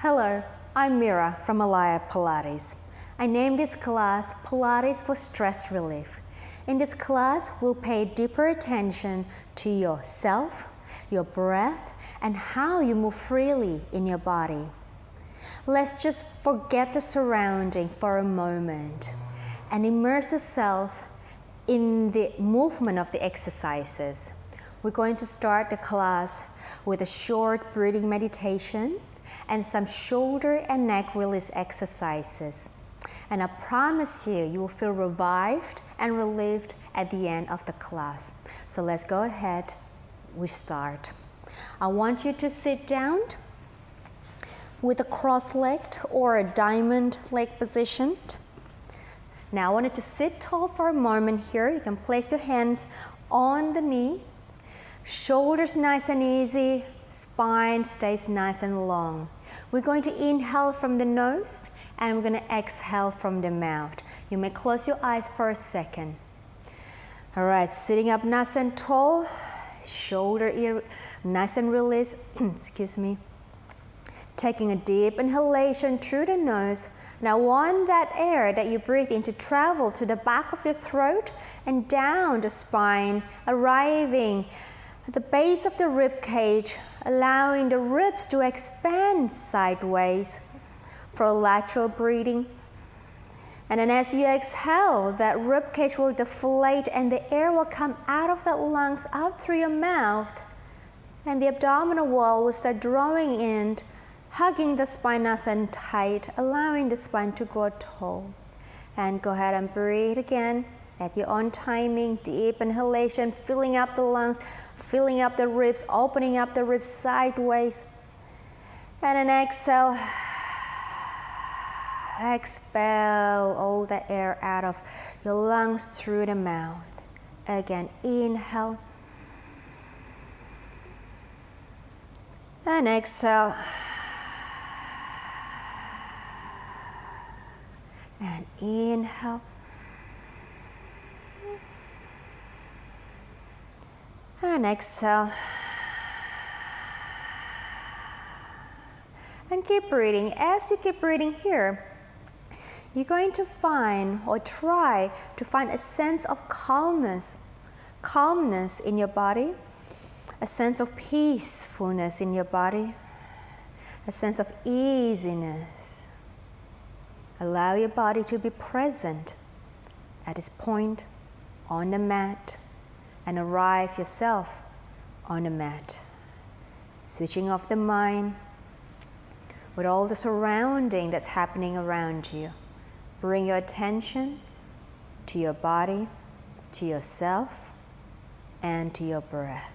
Hello, I'm Mira from Alaya Pilates. I named this class Pilates for Stress Relief. In this class, we'll pay deeper attention to yourself, your breath, and how you move freely in your body. Let's just forget the surrounding for a moment and immerse yourself in the movement of the exercises. We're going to start the class with a short breathing meditation and some shoulder and neck release exercises. And I promise you, you will feel revived and relieved at the end of the class. So let's go ahead, we start. I want you to sit down with a cross-legged or a diamond leg position. Now I want you to sit tall for a moment here. You can place your hands on the knee, shoulders nice and easy, spine stays nice and long. We're going to inhale from the nose and we're going to exhale from the mouth. You may close your eyes for a second. All right, sitting up nice and tall, shoulder ear nice and released, excuse me. Taking a deep inhalation through the nose. Now want that air that you breathe in to travel to the back of your throat and down the spine, arriving at the base of the rib cage, allowing the ribs to expand sideways for lateral breathing. And then as you exhale, that rib cage will deflate and the air will come out of the lungs, out through your mouth. And the abdominal wall will start drawing in, hugging the spine nice and tight, allowing the spine to grow tall. And go ahead and breathe again at your own timing. Deep inhalation, filling up the lungs, filling up the ribs, opening up the ribs sideways. And then exhale. Expel all the air out of your lungs through the mouth. Again, inhale. And exhale. And inhale. And exhale. And keep breathing. As you keep breathing here, you're going to find or try to find a sense of calmness in your body, a sense of peacefulness in your body, a sense of easiness. Allow your body to be present at this point on the mat and arrive yourself on the mat. Switching off the mind with all the surrounding that's happening around you. Bring your attention to your body, to yourself, and to your breath.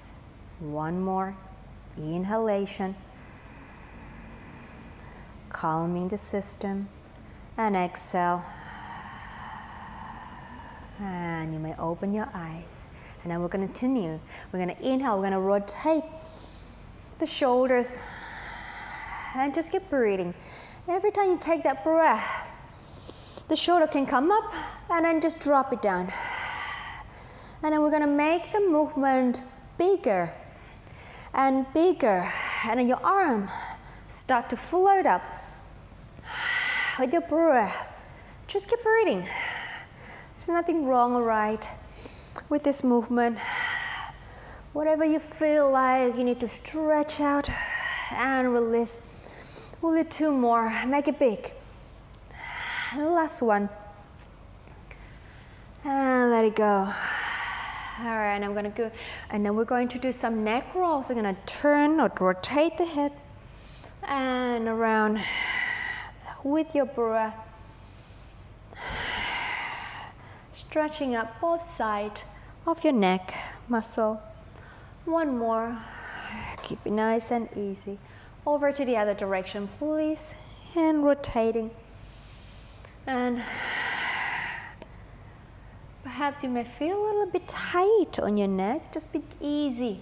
One more inhalation, calming the system, and exhale. And you may open your eyes. And then we're going to continue. We're going to inhale, we're going to rotate the shoulders, and just keep breathing. Every time you take that breath, the shoulder can come up and then just drop it down. And then we're going to make the movement bigger and bigger. And then your arm start to float up with your breath. Just keep breathing. There's nothing wrong or right with this movement. Whatever you feel like you need to stretch out and release. We'll do two more. Make it big. And last one. And let it go. All right, and I'm going to go. And then we're going to do some neck rolls. We're going to turn or rotate the head and around with your breath. Stretching up both sides of your neck muscle. One more. Keep it nice and easy. Over to the other direction, please. And rotating. And perhaps you may feel a little bit tight on your neck. Just be easy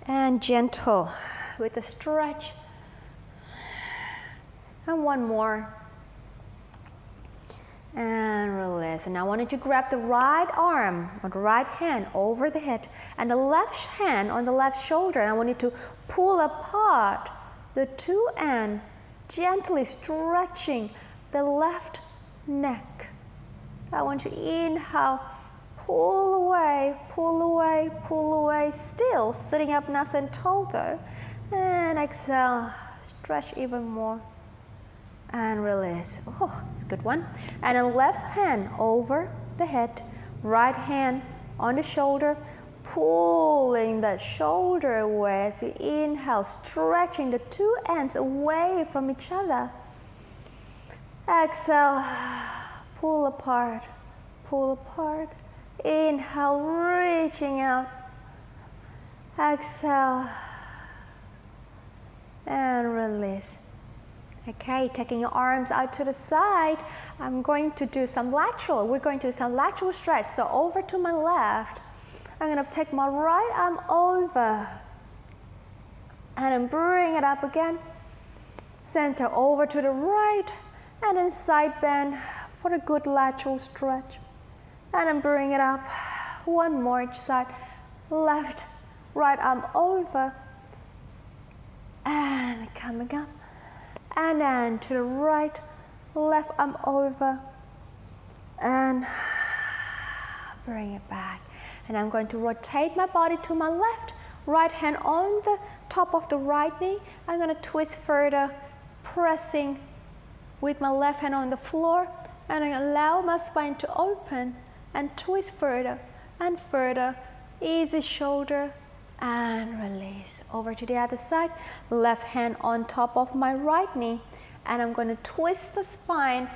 and gentle with the stretch. And one more. And release. And I want you to grab the right arm or the right hand over the head and the left hand on the left shoulder. And I want you to pull apart the two ends gently stretching the left neck. I want you to inhale, pull away, pull away, pull away, still sitting up nice and tall though. And exhale, stretch even more. And release. Oh, it's a good one. And then left hand over the head, right hand on the shoulder, pulling that shoulder away as you inhale, stretching the two ends away from each other. Exhale, pull apart, pull apart. Inhale, reaching out. Exhale, and release. Okay, taking your arms out to the side, I'm going to do some lateral. We're going to do some lateral stretch. So over to my left, I'm going to take my right arm over and then bring it up again. Center over to the right and then side bend for a good lateral stretch. And then bring it up. One more each side. Left, right arm over and coming up. And then to the right, left arm over and bring it back. And I'm going to rotate my body to my left, right hand on the top of the right knee. I'm going to twist further, pressing with my left hand on the floor, and I allow my spine to open and twist further and further. Easy shoulder and release. Over to the other side, left hand on top of my right knee, and I'm going to twist the spine,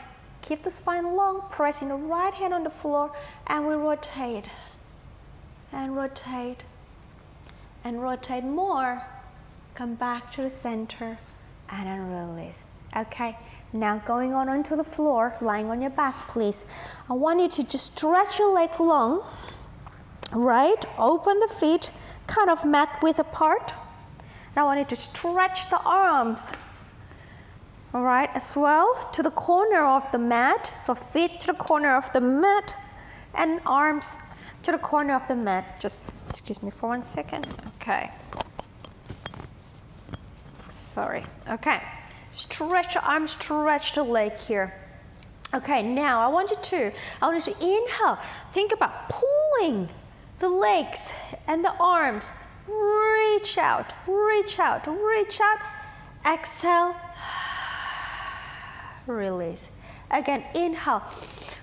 keep the spine long, pressing the right hand on the floor, and we rotate and rotate and rotate more. Come back to the center and then release. Okay, now going on onto the floor, lying on your back, please. I want you to just stretch your legs long, right? Open the feet, kind of mat width apart. And I want you to stretch the arms, all right, as well to the corner of the mat. So feet to the corner of the mat and arms to the corner of the mat. Just excuse me for 1 second. Okay. Sorry. Okay. Stretch the arm, stretch the leg here. Okay, now I want you to inhale. Think about pulling the legs and the arms. Reach out, reach out, reach out. Exhale. Release. Again, inhale.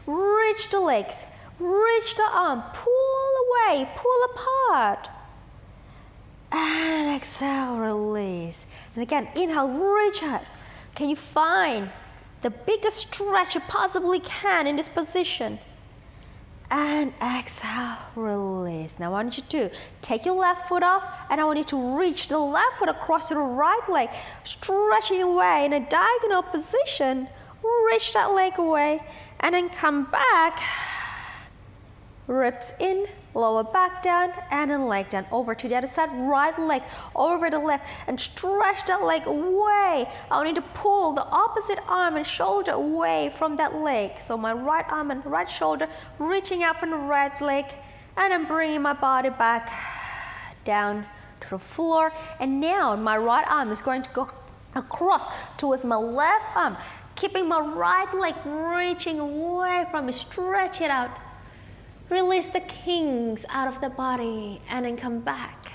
Reach the legs, reach the arm, pull away, pull apart. And exhale, release. And again, inhale, reach out. Can you find the biggest stretch you possibly can in this position? And exhale, release. Now I want you to take your left foot off, and I want you to reach the left foot across to the right leg, stretching away in a diagonal position. Reach that leg away, and then come back. Ribs in, lower back down, and then leg down. Over to the other side, right leg over the left, and stretch that leg away. I want you to pull the opposite arm and shoulder away from that leg. So my right arm and right shoulder reaching out from the right leg, and then bringing my body back down to the floor. And now my right arm is going to go across towards my left arm, keeping my right leg reaching away from me. Stretch it out. Release the kinks out of the body, and then come back.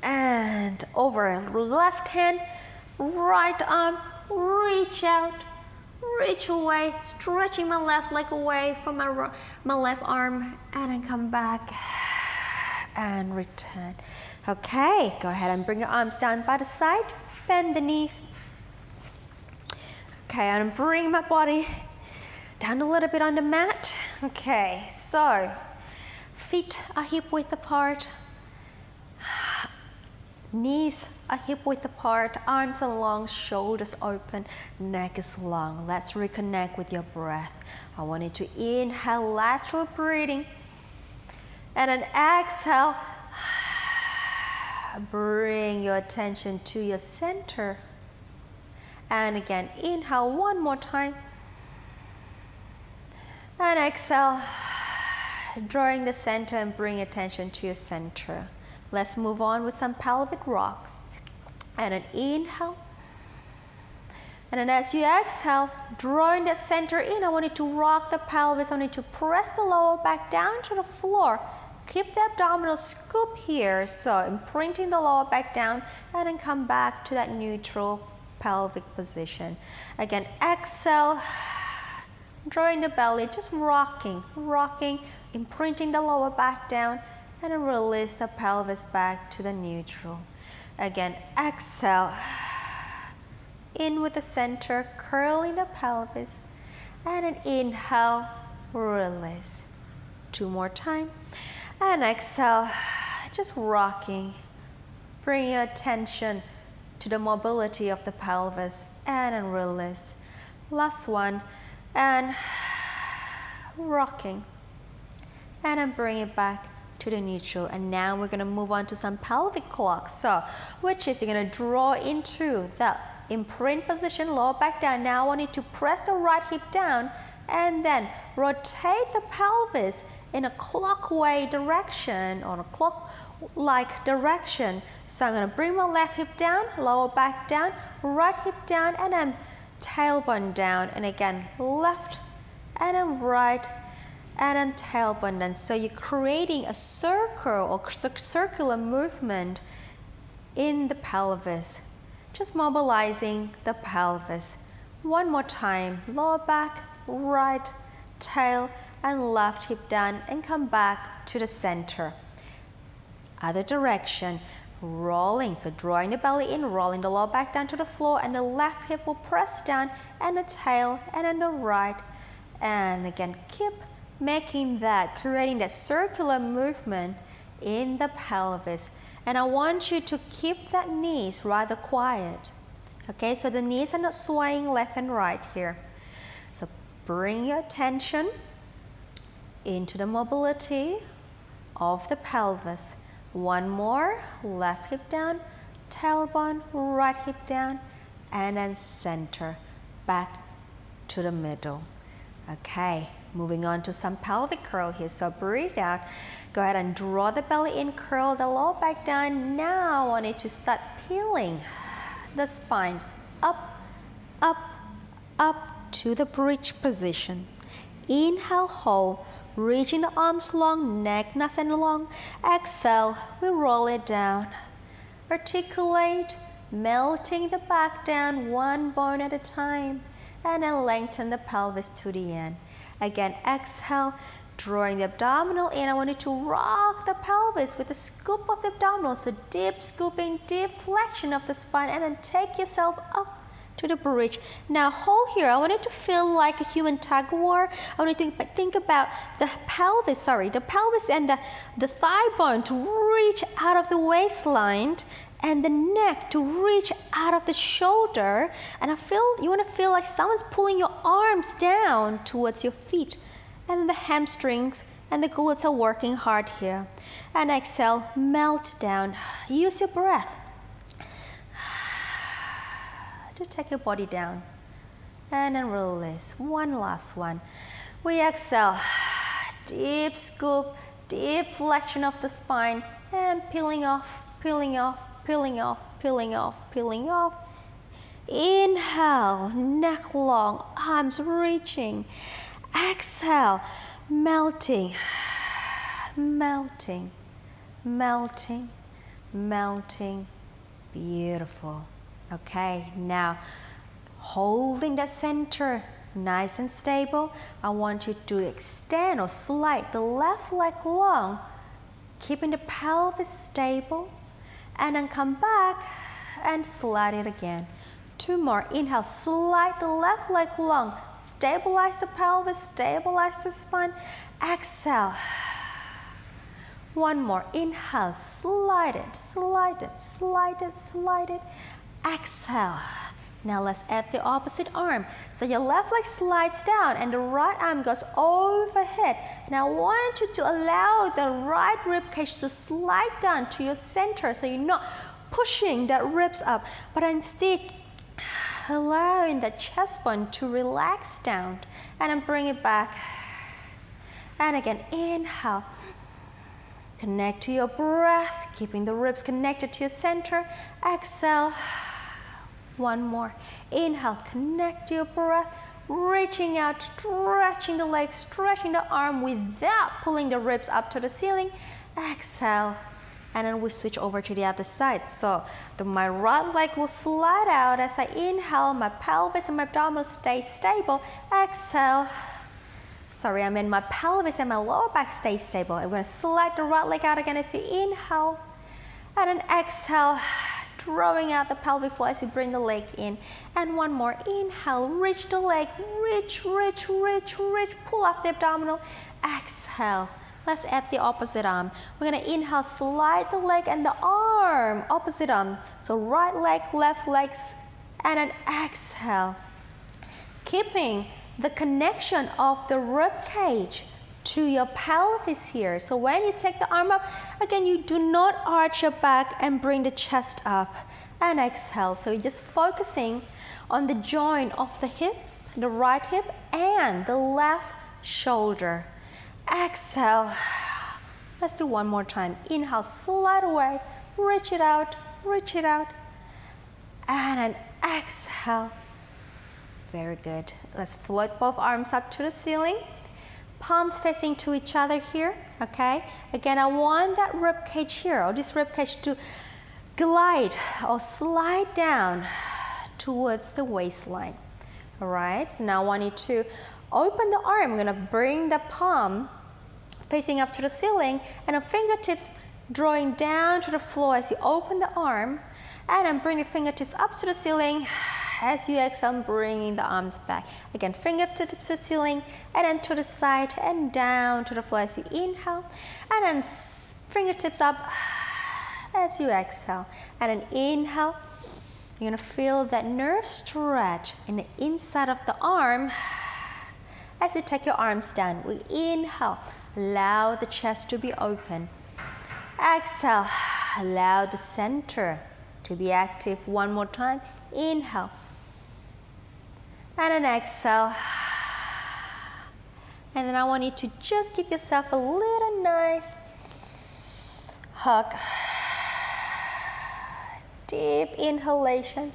And over, left hand, right arm, reach out, reach away, stretching my left leg away from my left arm, and then come back and return. Okay, go ahead and bring your arms down by the side, bend the knees. Okay, and bring my body down a little bit on the mat. Okay, so feet are hip width apart, knees are hip width apart, arms are long, shoulders open, neck is long. Let's reconnect with your breath. I want you to inhale, lateral breathing, and then exhale. Bring your attention to your center. And again, inhale one more time. And exhale, drawing the center and bring attention to your center. Let's move on with some pelvic rocks. And an inhale. And then as you exhale, drawing the center in, I want you to rock the pelvis. I want you to press the lower back down to the floor. Keep the abdominal scoop here, so imprinting the lower back down, and then come back to that neutral pelvic position. Again, exhale, drawing the belly, just rocking, imprinting the lower back down, and then release the pelvis back to the neutral. Again, exhale, in with the center, curling the pelvis, and then inhale, release. 2 more times. And exhale, just rocking. Bring your attention to the mobility of the pelvis and then release. Last one, and rocking. And then bring it back to the neutral. And now we're gonna move on to some pelvic clocks. So, which is you're gonna draw into that imprint position, lower back down. Now I want you to press the right hip down and then rotate the pelvis in a clockwise direction or a clock-like direction. So I'm going to bring my left hip down, lower back down, right hip down, and then tailbone down. And again, left and then right and then tailbone down. So you're creating a circle or circular movement in the pelvis. Just mobilizing the pelvis. One more time, lower back, right, tail, and left hip down, and come back to the center. Other direction, rolling, so drawing the belly in, rolling the lower back down to the floor, and the left hip will press down, and the tail, and then the right. And again, keep making that, creating that circular movement in the pelvis. And I want you to keep that knees rather quiet. Okay, so the knees are not swaying left and right here. So bring your attention into the mobility of the pelvis. One more, left hip down, tailbone, right hip down, and then center, back to the middle. Okay, moving on to some pelvic curl here. So breathe out, go ahead and draw the belly in, curl the lower back down. Now I want you to start peeling the spine up, up, up to the bridge position. Inhale, hold, reaching the arms long, neck nice and long. Exhale, we roll it down. Articulate, melting the back down, one bone at a time. And then lengthen the pelvis to the end. Again, exhale, drawing the abdominal in. I want you to rock the pelvis with the scoop of the abdominal. So deep scooping, deep flexion of the spine, and then take yourself up to the bridge. Now hold here. I want you to feel like a human tug of war. I want you to think about the pelvis and the thigh bone to reach out of the waistline, and the neck to reach out of the shoulder. And you want to feel like someone's pulling your arms down towards your feet. And then the hamstrings and the glutes are working hard here. And exhale, melt down. Use your breath to take your body down. And then release. One last one. We exhale. Deep scoop, deep flexion of the spine, and peeling off, peeling off, peeling off, peeling off, peeling off. Inhale, neck long, arms reaching. Exhale, melting, melting, melting, melting. Beautiful. Okay, now holding the center nice and stable, I want you to extend or slide the left leg long, keeping the pelvis stable, and then come back and slide it again. 2 more. Inhale, slide the left leg long, stabilize the pelvis, stabilize the spine. Exhale. 1 more. Inhale, slide it, slide it, slide it, slide it. Exhale. Now let's add the opposite arm. So your left leg slides down and the right arm goes overhead. Now I want you to allow the right rib cage to slide down to your center, so you're not pushing that ribs up, but instead allowing the chest bone to relax down, and then bring it back. And again, inhale. Connect to your breath, keeping the ribs connected to your center. Exhale. One more. Inhale, connect your breath, reaching out, stretching the legs, stretching the arm without pulling the ribs up to the ceiling. Exhale, and then we switch over to the other side. So my right leg will slide out as I inhale, my pelvis and my abdominals stay stable. Exhale. Sorry, I mean my pelvis and my lower back stay stable. I'm going to slide the right leg out again as you inhale. And then exhale, drawing out the pelvic floor as you bring the leg in. And one more, inhale, reach the leg, reach, reach, reach, reach, pull up the abdominal. Exhale. Let's add the opposite arm. We're going to inhale, slide the leg and the arm, opposite arm. So right leg, left legs, and then exhale. Keeping the connection of the rib cage to your pelvis here. So when you take the arm up, again, you do not arch your back and bring the chest up. And exhale. So you're just focusing on the joint of the hip, the right hip, and the left shoulder. Exhale. Let's do one more time. Inhale, slide away, reach it out, and then exhale. Very good. Let's float both arms up to the ceiling. Palms facing to each other here, okay? Again, I want that rib cage here, or this rib cage to glide or slide down towards the waistline. All right, so now I want you to open the arm. I'm gonna bring the palm facing up to the ceiling and the fingertips drawing down to the floor as you open the arm, and then bring the fingertips up to the ceiling. As you exhale, bringing the arms back. Again, fingertips to the ceiling, and then to the side and down to the floor as you inhale, and then fingertips up as you exhale. And then inhale, you're gonna feel that nerve stretch in the inside of the arm as you take your arms down. We inhale, allow the chest to be open. Exhale, allow the center to be active. One more time, inhale. And then exhale. And then I want you to just give yourself a little nice hug. Deep inhalation.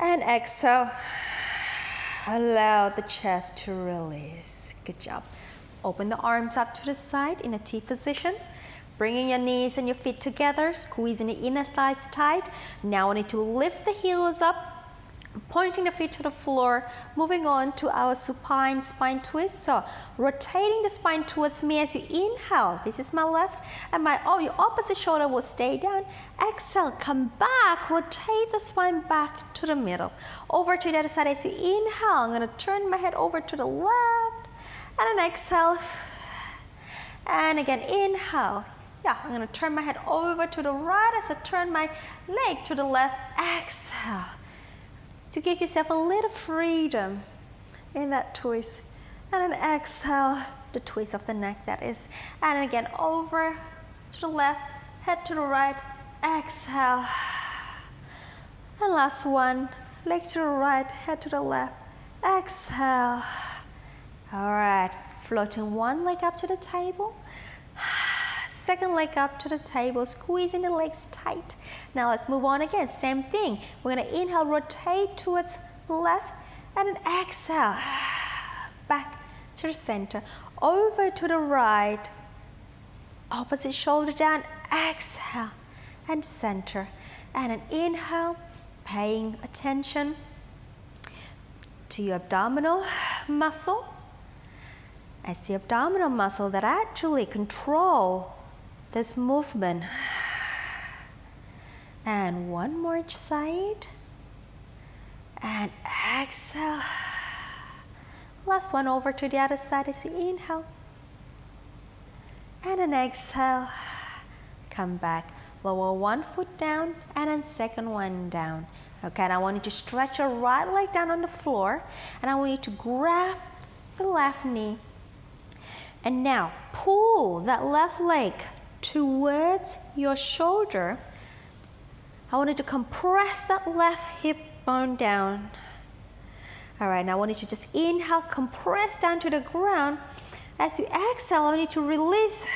And exhale. Allow the chest to release. Good job. Open the arms up to the side in a T position. Bringing your knees and your feet together, squeezing the inner thighs tight. Now I need to lift the heels up, pointing the feet to the floor, moving on to our supine spine twist. So rotating the spine towards me as you inhale. This is my left, and your opposite shoulder will stay down. Exhale, come back, rotate the spine back to the middle. Over to the other side as you inhale. I'm gonna turn my head over to the left, and then exhale. And again, inhale. Yeah, I'm gonna turn my head over to the right as I turn my leg to the left. Exhale. To give yourself a little freedom in that twist. And then exhale, the twist of the neck, that is. And again, over to the left, head to the right. Exhale. And last one, leg to the right, head to the left. Exhale. All right, floating one leg up to the table. Second leg up to the table, squeezing the legs tight. Now let's move on again, same thing. We're gonna inhale, rotate towards the left, and then exhale, back to the center, over to the right, opposite shoulder down, exhale, and center. And an inhale, paying attention to your abdominal muscle. It's the abdominal muscle that actually control this movement. And one more each side. And exhale. Last one over to the other side as you inhale. And then exhale. Come back. Lower one foot down and then second one down. Okay, and I want you to stretch your right leg down on the floor. And I want you to grab the left knee. And now pull that left leg towards your shoulder. I want you to compress that left hip bone down. All right, now I want you to just inhale, compress down to the ground. As you exhale, I want you to release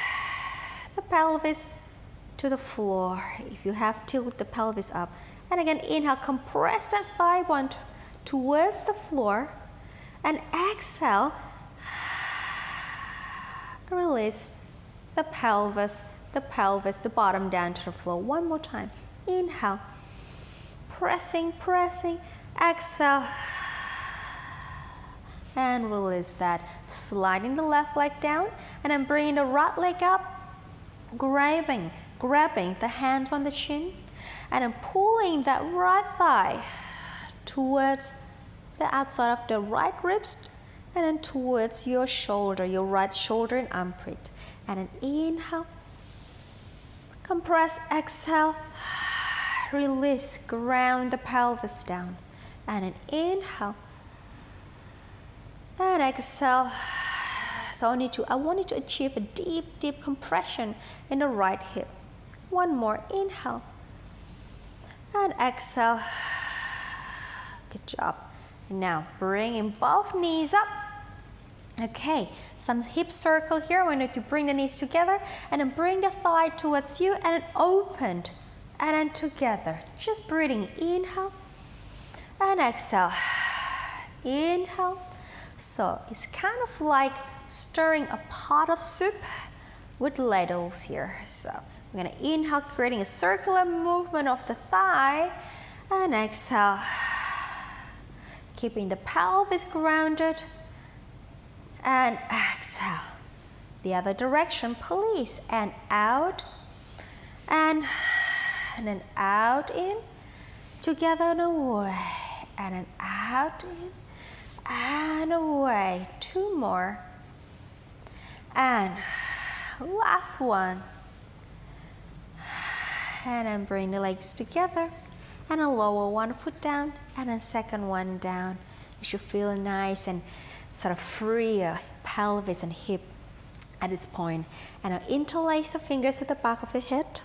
the pelvis to the floor. If you have, tilt the pelvis up. And again, inhale, compress that thigh bone towards the floor. And exhale, release the pelvis, the bottom down to the floor. One more time. Inhale, pressing, exhale, and release that. Sliding the left leg down, and then bringing the right leg up, grabbing the hands on the shin, and then pulling that right thigh towards the outside of the right ribs, and then towards your shoulder, your right shoulder and armpit. And then inhale, compress, exhale, release, ground the pelvis down. And then inhale, and exhale. So I want you to achieve a deep compression in the right hip. One more, inhale, and exhale. Good job. Now bringing both knees up. Okay, some hip circle here. I want you to bring the knees together and then bring the thigh towards you and then open and then together. Just breathing. Inhale and exhale. Inhale. So it's kind of like stirring a pot of soup with ladles here. So we're going to inhale, creating a circular movement of the thigh, and exhale, keeping the pelvis grounded, and exhale. The other direction, please. And out, and then out, in, together and away, and then out, in, and away. Two more. And last one. And then bring the legs together, and then lower one foot down, and then second one down. You should feel nice and sort of free your pelvis and hip at this point. And now interlace the fingers at the back of the head.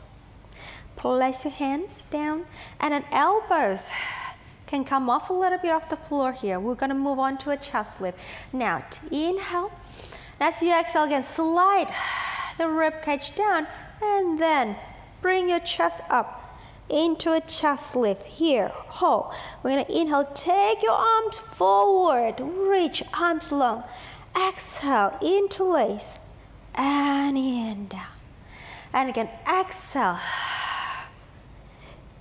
Place your hands down, and then elbows can come off a little bit off the floor here. We're going to move on to a chest lift. Now, inhale. As you exhale again, slide the rib cage down, and then bring your chest up into a chest lift here. Hold. We're going to inhale, take your arms forward, reach arms long. Exhale, interlace, and in, down. And again, exhale.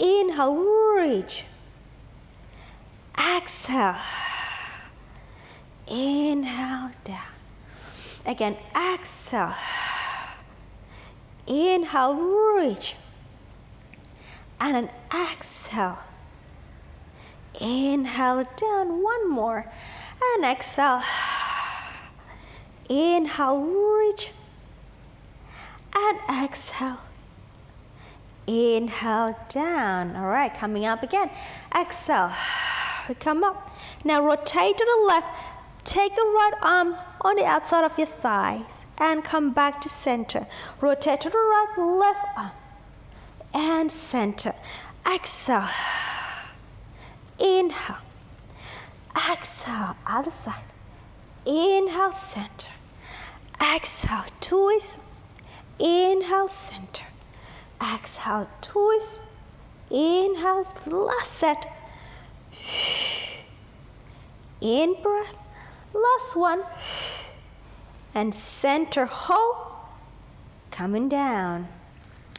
Inhale, reach. Exhale. Inhale, down. Again, exhale. Inhale, reach. And then exhale. Inhale, down. One more. And exhale. Inhale, reach. And exhale. Inhale, down. All right, coming up again. Exhale. We come up. Now rotate to the left. Take the right arm on the outside of your thigh and come back to center. Rotate to the right, left arm, and center. Exhale. Inhale. Exhale, other side. Inhale, center. Exhale, twist. Inhale, center. Exhale, twist. Inhale, last set. In breath. Last one. And center, hold. Coming down.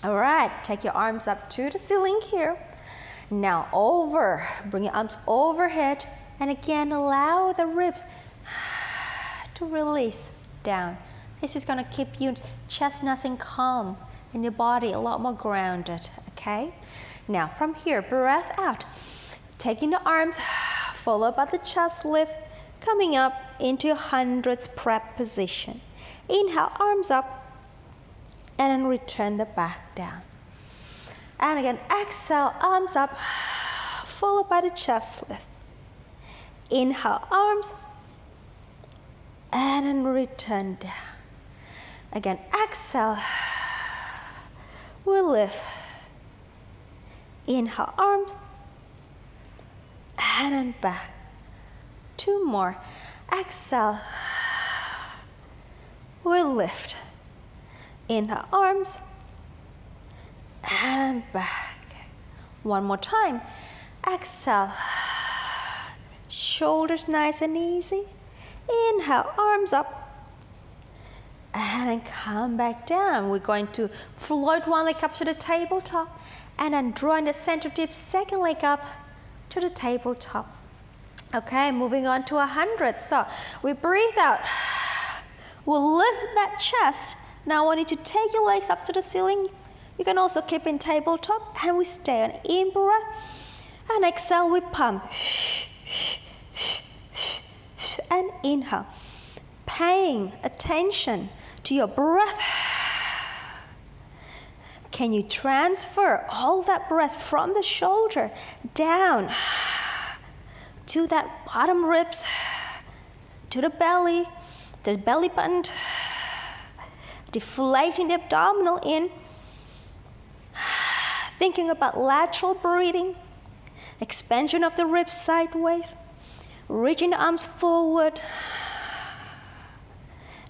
All right, take your arms up to the ceiling here. Now over, bring your arms overhead, and again allow the ribs to release down. This is gonna keep your chest nice and calm and your body a lot more grounded, okay? Now from here, breath out. Taking the arms, followed by the chest lift, coming up into hundreds prep position. Inhale, arms up, and then return the back down. And again, exhale, arms up, followed by the chest lift. Inhale, arms, and then return down. Again, exhale, we lift. Inhale, arms, and then back. Two more. Exhale, we lift. Inhale, arms, and back. One more time. Exhale. Shoulders nice and easy. Inhale, arms up. And then come back down. We're going to float one leg up to the tabletop and then draw in the center dip, second leg up to the tabletop. Okay, moving on to 100. So we breathe out. We'll lift that chest. Now I want you to take your legs up to the ceiling. You can also keep in tabletop and we stay on in-breath. And exhale, we pump. And inhale. Paying attention to your breath. Can you transfer all that breath from the shoulder down to that bottom ribs, to the belly button, deflating the abdominal in, thinking about lateral breathing, expansion of the ribs sideways, reaching the arms forward,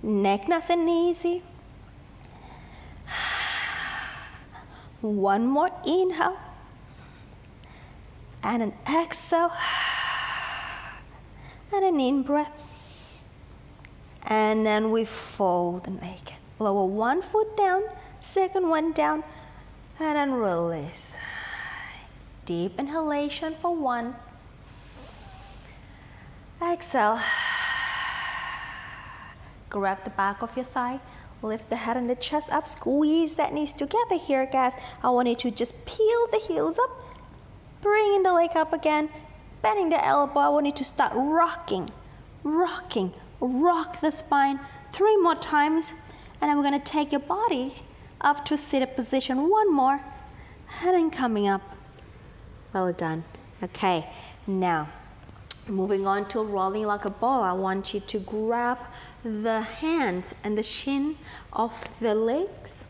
neck nice and easy. One more inhale and an exhale and an in-breath. And then we fold the leg. Lower one foot down, second one down, and then release. Deep inhalation for 1. Exhale. Grab the back of your thigh. Lift the head and the chest up. Squeeze that knees together here, guys. I want you to just peel the heels up. Bringing the leg up again. Bending the elbow. I want you to start rocking. Rock the spine 3 more times. And then we're going to take your body up to seated position 1 more. And then coming up. Well done. Okay, now moving on to rolling like a ball. I want you to grab the hands and the shin of the legs,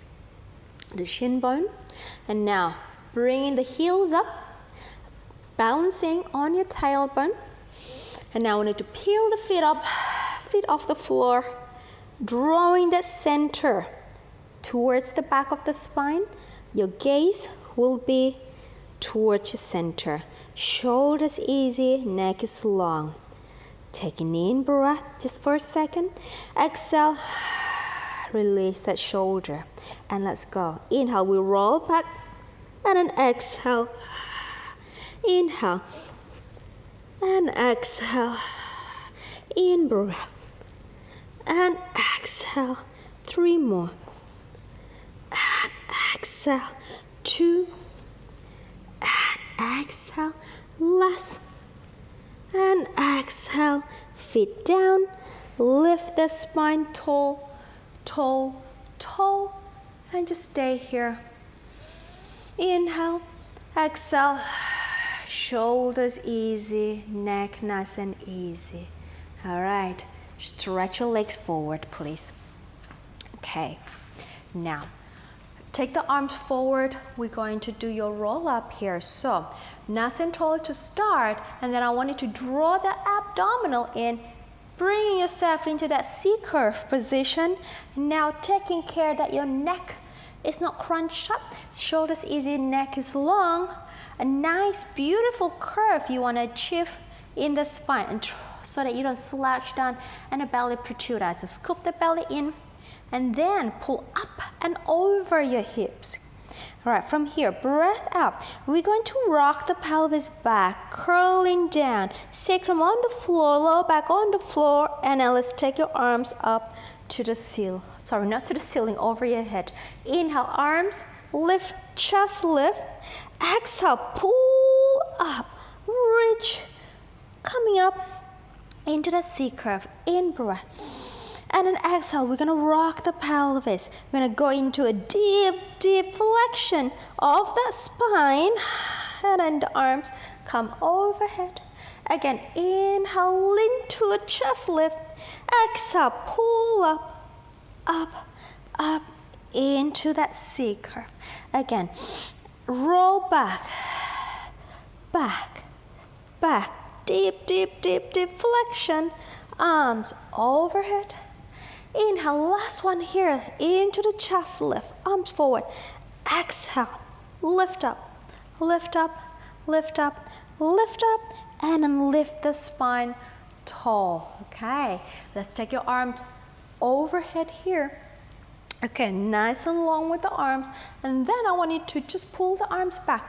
the shin bone. And now bringing the heels up, balancing on your tailbone. And now we need to peel the feet off the floor, drawing the center towards the back of the spine. Your gaze will be towards your center. Shoulders easy, neck is long. Taking in breath just for a second. Exhale, release that shoulder. And let's go. Inhale, we roll back. And then exhale. Inhale. And exhale. In breath. And exhale. 3 more. And exhale. 2. And exhale. Last. And exhale. Feet down. Lift the spine tall. And just stay here. Inhale. Exhale. Shoulders easy. Neck nice and easy. All right. Stretch your legs forward, please. Okay. Now, take the arms forward. We're going to do your roll up here. So, nice and tall to start. And then I want you to draw the abdominal in, bringing yourself into that C-curve position. Now, taking care that your neck is not crunched up. Shoulders easy, neck is long. A nice, beautiful curve you want to achieve in the spine, and so that you don't slouch down and the belly protrude out. So scoop the belly in and then pull up and over your hips. All right, from here, breath out. We're going to rock the pelvis back, curling down, sacrum on the floor, lower back on the floor, and now let's take your arms up to the ceiling. Sorry, not to the ceiling, over your head. Inhale, arms, lift, chest lift. Exhale, pull up, reach, coming up into the C-curve, in breath. And then exhale, we're gonna rock the pelvis. We're gonna go into a deep flexion of that spine. And then the arms come overhead. Again, inhale, lean to a chest lift. Exhale, pull up, into that C-curve. Again, roll back, deep flexion, arms overhead. Inhale, last one here, into the chest lift, arms forward. Exhale, lift up, lift up, lift up, lift up, and then lift the spine tall. Okay, let's take your arms overhead here. Okay, nice and long with the arms, and then I want you to just pull the arms back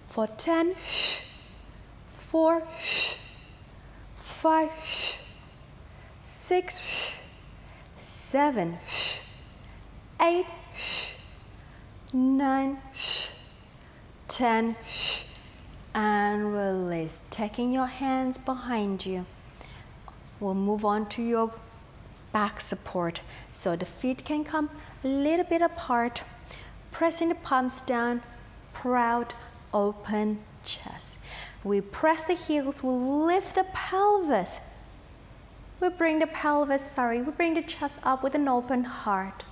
for 10, 4, 5, 6, 7, 8, 9, 10, and release. Taking your hands behind you. We'll move on to your back support, so the feet can come a little bit apart, pressing the palms down, proud, open chest. We press the heels, we lift the pelvis. We bring the chest up with an open heart.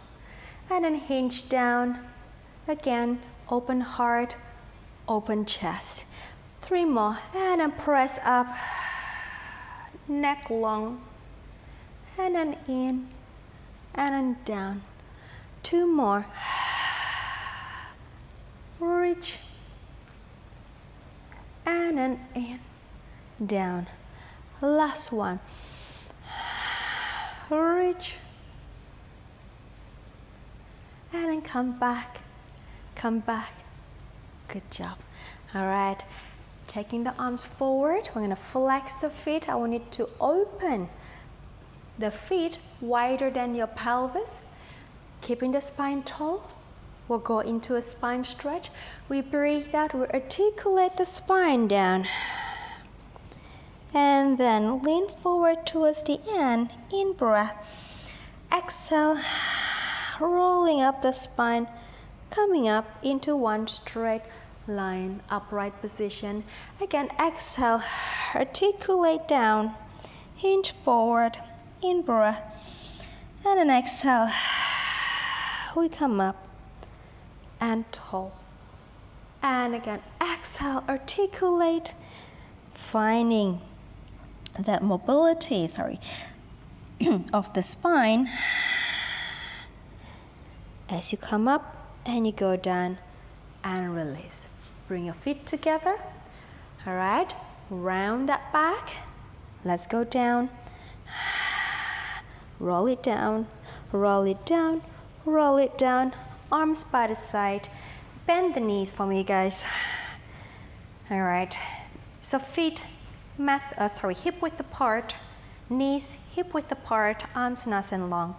And then hinge down. Again, open heart, open chest. 3 more, and then press up, neck long. And then in, and then down. 2 more. Reach, and then in, down. Last one. Reach, and then come back, come back. Good job. All right, taking the arms forward, we're gonna flex the feet. I want you to open the feet wider than your pelvis, keeping the spine tall. We'll go into a spine stretch. We breathe out, we articulate the spine down. And then lean forward towards the end, in breath. Exhale, rolling up the spine, coming up into one straight line, upright position. Again, exhale, articulate down, hinge forward, in breath. And then exhale, we come up and tall. And again, exhale, articulate, finding that mobility, of the spine as you come up and you go down and release. Bring your feet together. All right, round that back. Let's go down. Roll it down, roll it down, roll it down. Arms by the side. Bend the knees for me, guys. All right, so feet hip width apart, knees hip width apart, arms nice and long.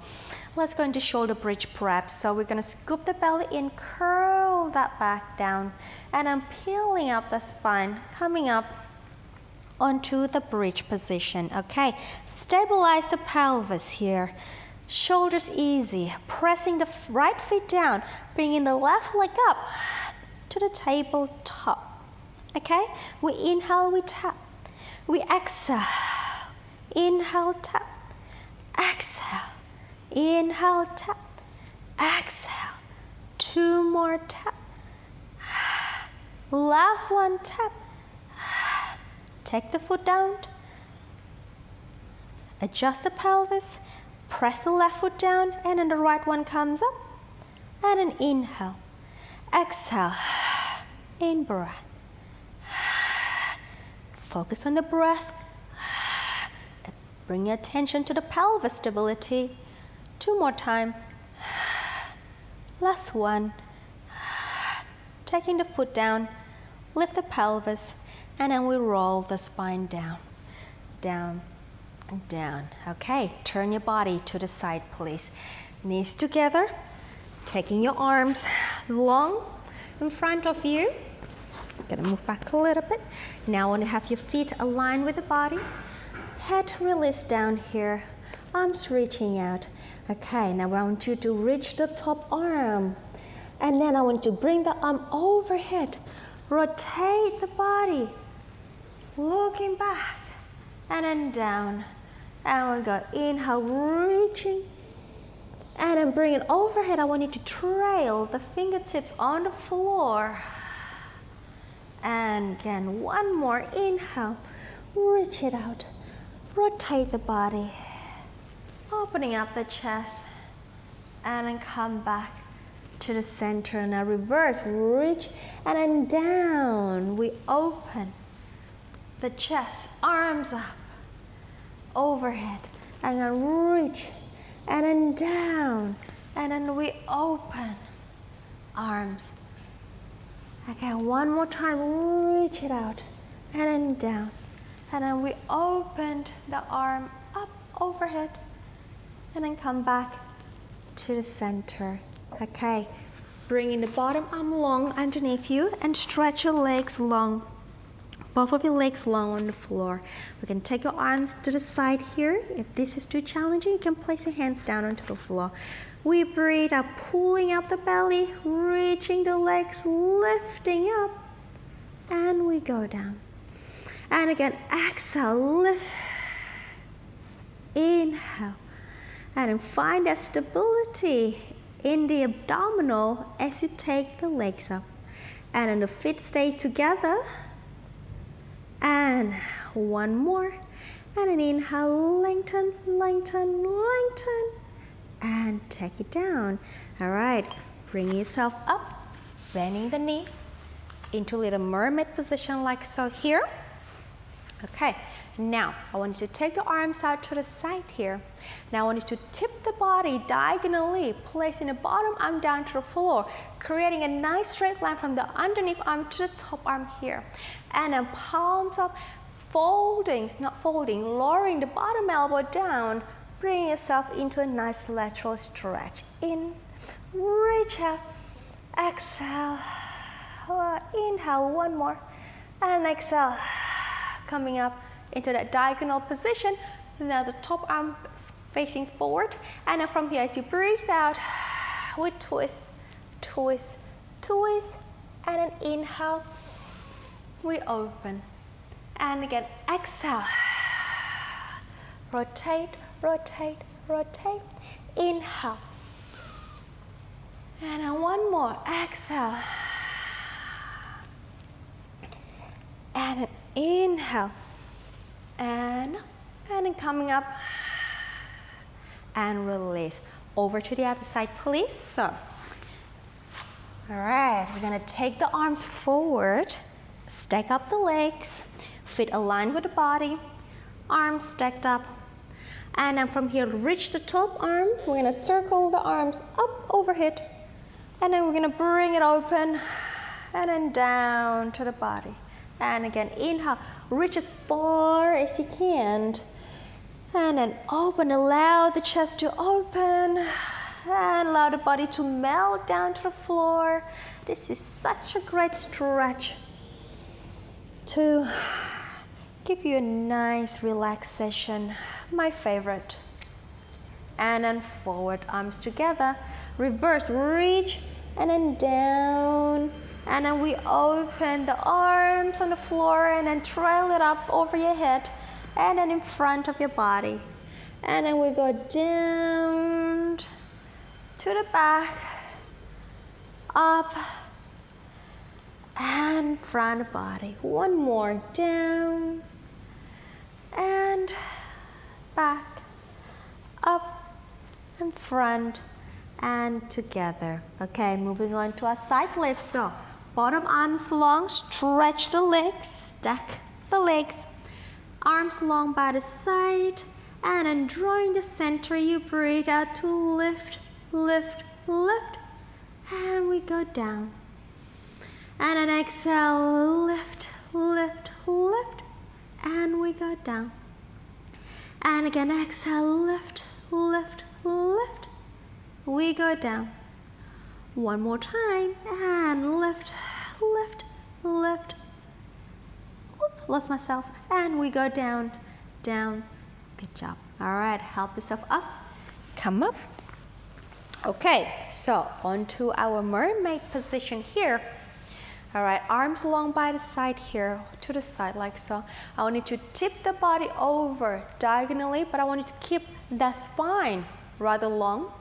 Let's go into shoulder bridge prep. So we're gonna scoop the belly in, curl that back down, and I'm peeling up the spine, coming up onto the bridge position. Okay, stabilize the pelvis here. Shoulders easy, pressing the right foot down, bringing the left leg up to the tabletop. Okay, we inhale, we tap. We exhale, inhale, tap, exhale, inhale, tap, exhale, 2 more tap, last one tap, take the foot down, adjust the pelvis, press the left foot down, and then the right one comes up, and then inhale, exhale, in breath. Focus on the breath. Bring your attention to the pelvis stability. 2 more times. Last one. Taking the foot down, lift the pelvis, and then we roll the spine down, down, down. Okay, turn your body to the side, please. Knees together, taking your arms long in front of you. Gonna move back a little bit. Now I want to have your feet aligned with the body. Head release down here. Arms reaching out. Okay, now I want you to reach the top arm. And then I want you to bring the arm overhead. Rotate the body. Looking back. And then down. And we go inhale, reaching. And then bring it overhead. I want you to trail the fingertips on the floor. And again, one more inhale, reach it out, rotate the body, opening up the chest, and then come back to the center. Now reverse, reach and then down. We open the chest, arms up, overhead, and then reach and then down, and then we open, arms. Okay, one more time, reach it out, and then down, and then we opened the arm up, overhead, and then come back to the center. Okay, bringing the bottom arm long underneath you and stretch your legs long. Both of your legs long on the floor. We can take your arms to the side here. If this is too challenging, you can place your hands down onto the floor. We breathe out, pulling up the belly, reaching the legs, lifting up, and we go down. And again, exhale, lift, inhale, and then find that stability in the abdominal as you take the legs up. And then the feet stay together. And one more, and an inhale, lengthen, lengthen, lengthen, and take it down. All right, bring yourself up, bending the knee into little mermaid position like so here. Okay, now I want you to take your arms out to the side here. Now I want you to tip the body diagonally, placing the bottom arm down to the floor, creating a nice straight line from the underneath arm to the top arm here. And then palms up, folding, not folding, lowering the bottom elbow down, bring yourself into a nice lateral stretch. In, reach out, exhale, inhale, one more, and exhale. Coming up into that diagonal position. Now the top arm is facing forward. And then from here, as you breathe out, we twist, twist, twist. And then inhale, we open. And again, exhale. Rotate, rotate, rotate. Inhale. And then one more, exhale. And then inhale, and then coming up, and release. Over to the other side, please. So, all right, we're gonna take the arms forward, stack up the legs, feet aligned with the body, arms stacked up, and then from here, reach the top arm. We're gonna circle the arms up overhead, and then we're gonna bring it open, and then down to the body. And again, inhale, reach as far as you can. And then open, allow the chest to open. And allow the body to melt down to the floor. This is such a great stretch to give you a nice relaxation. My favorite. And then forward, arms together. Reverse, reach, and then down. And then we open the arms on the floor and then trail it up over your head and then in front of your body. And then we go down to the back, up, and front of the body. One more, down, and back, up, and front, and together. Okay, moving on to our side lifts. So, bottom arms long, stretch the legs, stack the legs, arms long by the side, and then drawing the center, you breathe out to lift, lift, lift, and we go down. And then exhale, lift, lift, lift, and we go down. And again, exhale, lift, lift, lift, we go down. One more time, and lift, lift, lift. Oop, lost myself. And we go down, down. Good job. All right, help yourself up. Come up. Okay, so onto our mermaid position here. All right, arms long by the side here, to the side like so. I want you to tip the body over diagonally, but I want you to keep the spine rather long.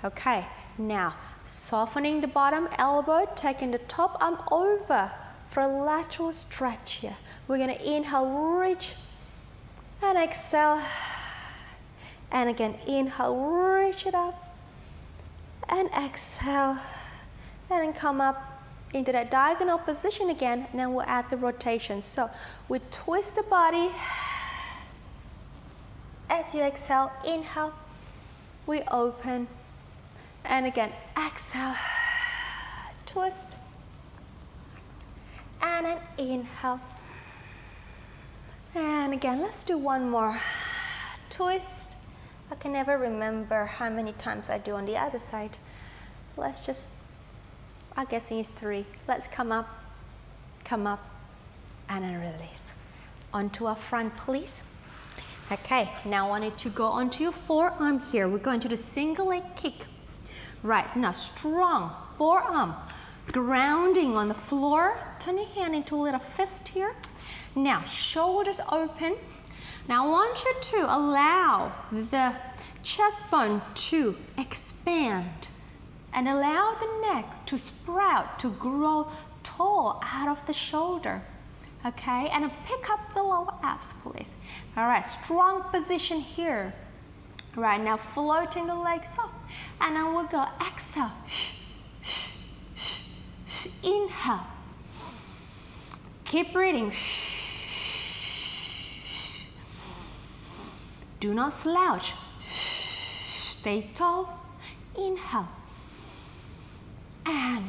Okay, now softening the bottom elbow, taking the top arm over for a lateral stretch here. We're gonna inhale, reach, and exhale. And again, inhale, reach it up, and exhale. and then come up into that diagonal position again, and then we'll add the rotation. So we twist the body. As you exhale, inhale, we open, and again, exhale, twist, and then inhale. And again, let's do one more. Twist. I can never remember how many times I do on the other side. Let's just, I guess it's 3. Let's come up, and then release. Onto our front, please. Okay, now I want you to go onto your forearm here. We're going to the single leg kick. Right, now strong forearm, grounding on the floor. Turn your hand into a little fist here. Now, shoulders open. Now I want you to allow the chest bone to expand and allow the neck to sprout, to grow tall out of the shoulder. Okay, and pick up the lower abs, please. All right, strong position here. Right, now floating the legs up. And then we'll go exhale. Inhale. Keep breathing. Do not slouch. Stay tall. Inhale. And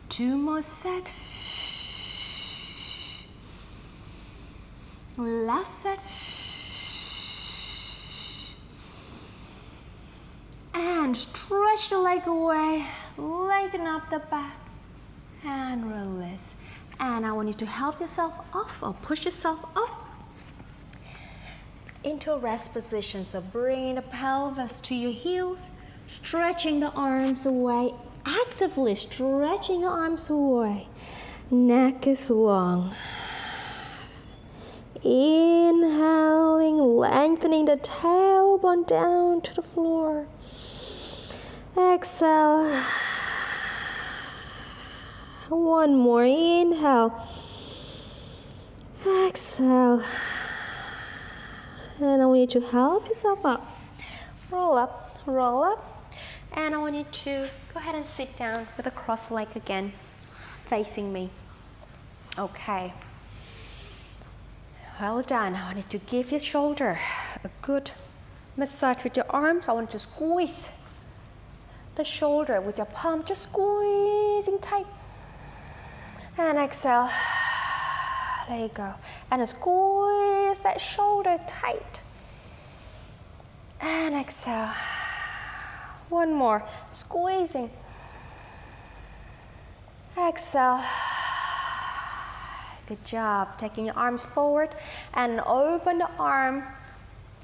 2 more set. Last set. And stretch the leg away, lighten up the back, and release. And I want you to help yourself off or push yourself off into a rest position. So bring the pelvis to your heels, stretching the arms away, actively stretching the arms away. Neck is long. Inhaling, lengthening the tailbone down to the floor. Exhale. One more. Inhale. Exhale. And I want you to help yourself up. Roll up, roll up. And I want you to go ahead and sit down with a crossed leg again, facing me. Okay. Well done. I want you to give your shoulder a good massage with your arms. I want you to squeeze the shoulder with your palm, just squeezing tight. And exhale. There you go. And squeeze that shoulder tight. And exhale. One more. Squeezing. Exhale. Good job. Taking your arms forward and open the arm.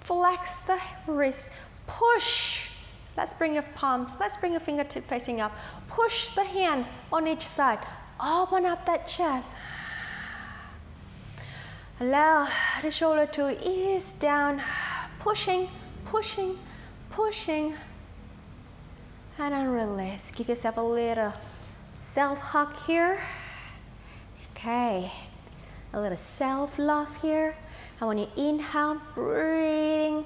Flex the wrist. Push. Let's bring your palms. Let's bring your fingertip facing up. Push the hand on each side. Open up that chest. Allow the shoulder to ease down. Pushing, pushing, pushing. And then release. Give yourself a little self-hug here. Okay. A little self-love here. I want you to inhale, breathing.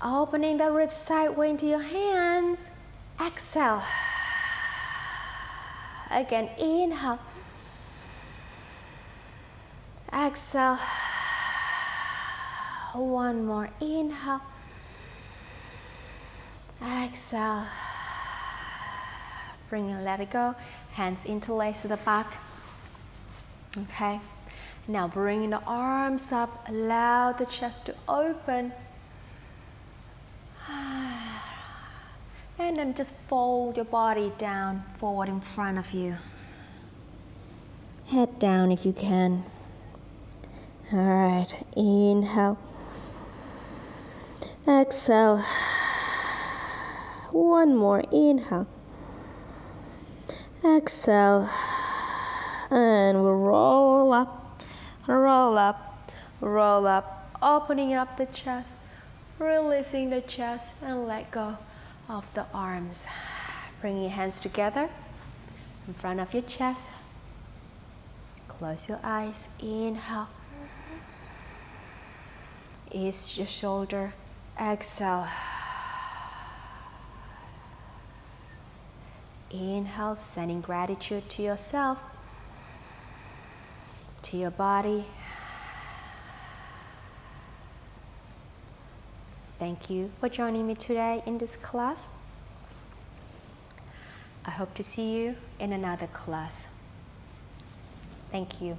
Opening the ribs sideways into your hands. Exhale. Again, inhale. Exhale. One more. Inhale. Exhale. Bring and let it go. Hands interlace to the back. Okay. Now bring the arms up. Allow the chest to open. And then just fold your body down, forward in front of you. Head down if you can. All right, inhale. Exhale. One more, inhale. Exhale. And we'll roll up, roll up, roll up, opening up the chest, releasing the chest, and let go of the arms. Bring your hands together in front of your chest. Close your eyes. Inhale. Ease your shoulder. Exhale. Inhale, sending gratitude to yourself, to your body. Thank you for joining me today in this class. I hope to see you in another class. Thank you.